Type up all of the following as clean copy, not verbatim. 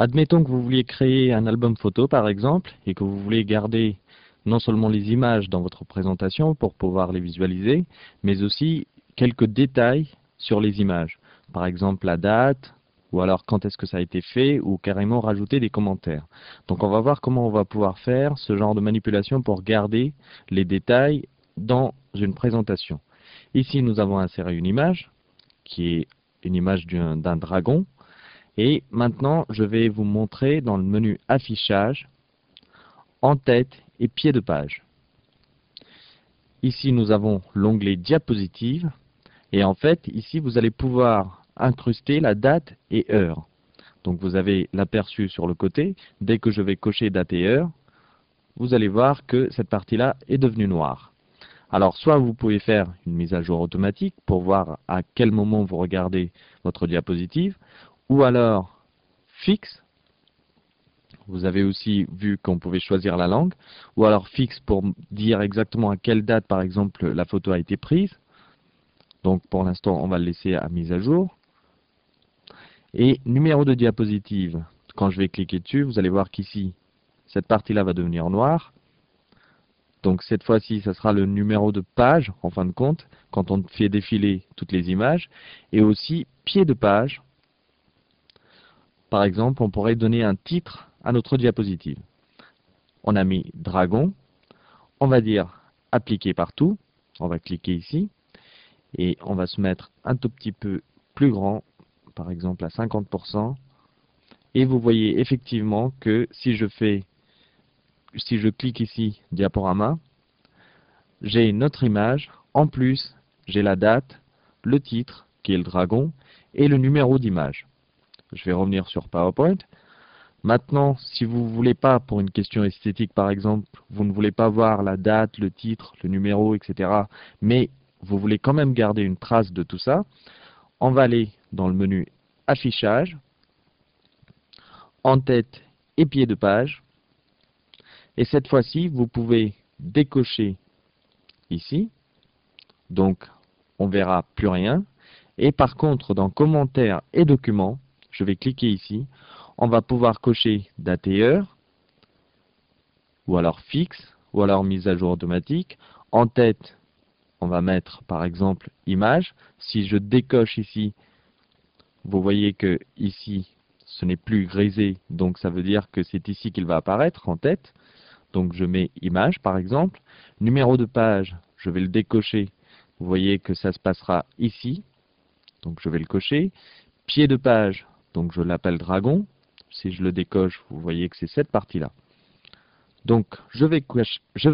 Admettons que vous vouliez créer un album photo par exemple et que vous voulez garder non seulement les images dans votre présentation pour pouvoir les visualiser, mais aussi quelques détails sur les images. Par exemple la date, ou alors quand est-ce que ça a été fait, ou carrément rajouter des commentaires. Donc on va voir comment on va pouvoir faire ce genre de manipulation pour garder les détails dans une présentation. Ici nous avons inséré une image, qui est une image d'un dragon. Et maintenant, je vais vous montrer dans le menu affichage, en-tête et pied de page. Ici, nous avons l'onglet diapositive. Et en fait, ici, vous allez pouvoir incruster la date et heure. Donc, vous avez l'aperçu sur le côté. Dès que je vais cocher date et heure, vous allez voir que cette partie-là est devenue noire. Alors, soit vous pouvez faire une mise à jour automatique pour voir à quel moment vous regardez votre diapositive, ou alors fixe. Vous avez aussi vu qu'on pouvait choisir la langue, ou alors fixe pour dire exactement à quelle date, par exemple, la photo a été prise. Donc pour l'instant, on va le laisser à mise à jour. Et numéro de diapositive, quand je vais cliquer dessus, vous allez voir qu'ici, cette partie-là va devenir noire. Donc cette fois-ci, ça sera le numéro de page, en fin de compte, quand on fait défiler toutes les images. Et aussi pied de page. Par exemple, on pourrait donner un titre à notre diapositive. On a mis dragon, on va dire appliquer partout, on va cliquer ici, et on va se mettre un tout petit peu plus grand, par exemple à 50%, et vous voyez effectivement que si je clique ici, diaporama, j'ai une autre image, en plus j'ai la date, le titre, qui est le dragon, et le numéro d'image. Je vais revenir sur PowerPoint. Maintenant, si vous ne voulez pas, pour une question esthétique par exemple, vous ne voulez pas voir la date, le titre, le numéro, etc., mais vous voulez quand même garder une trace de tout ça, on va aller dans le menu affichage, en-tête et pied de page, et cette fois-ci, vous pouvez décocher ici, donc on verra plus rien, et par contre, dans commentaires et documents, je vais cliquer ici, on va pouvoir cocher date et heure, ou alors fixe, ou alors mise à jour automatique. En tête, on va mettre par exemple image. Si je décoche ici, vous voyez que ici, ce n'est plus grisé, donc ça veut dire que c'est ici qu'il va apparaître en tête. Donc je mets image par exemple. Numéro de page, je vais le décocher. Vous voyez que ça se passera ici, donc je vais le cocher. Pied de page, donc je l'appelle dragon. Si je le décoche, vous voyez que c'est cette partie-là. Donc je vais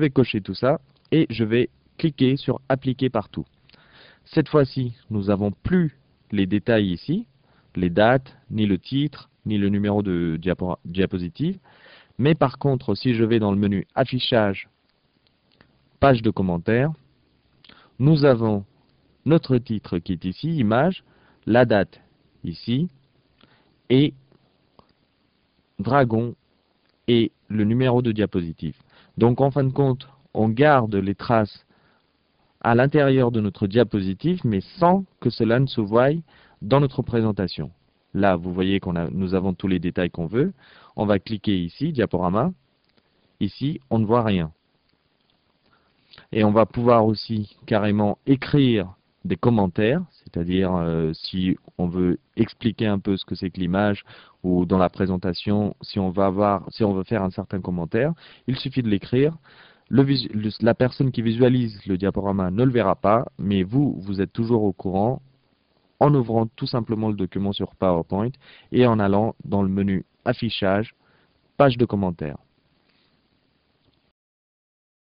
cocher tout ça et je vais cliquer sur appliquer partout. Cette fois-ci, nous n'avons plus les détails ici, les dates, ni le titre, ni le numéro de diapositive. Mais par contre, si je vais dans le menu affichage, page de commentaires, nous avons notre titre qui est ici, image, la date ici, et dragon et le numéro de diapositive. Donc en fin de compte, on garde les traces à l'intérieur de notre diapositive, mais sans que cela ne se voie dans notre présentation. Là, vous voyez nous avons tous les détails qu'on veut. On va cliquer ici, diaporama. Ici, on ne voit rien. Et on va pouvoir aussi carrément écrire des commentaires, c'est-à-dire si on veut expliquer un peu ce que c'est que l'image ou dans la présentation, si on veut faire un certain commentaire, il suffit de l'écrire. La personne qui visualise le diaporama ne le verra pas, mais vous êtes toujours au courant en ouvrant tout simplement le document sur PowerPoint et en allant dans le menu affichage, page de commentaires.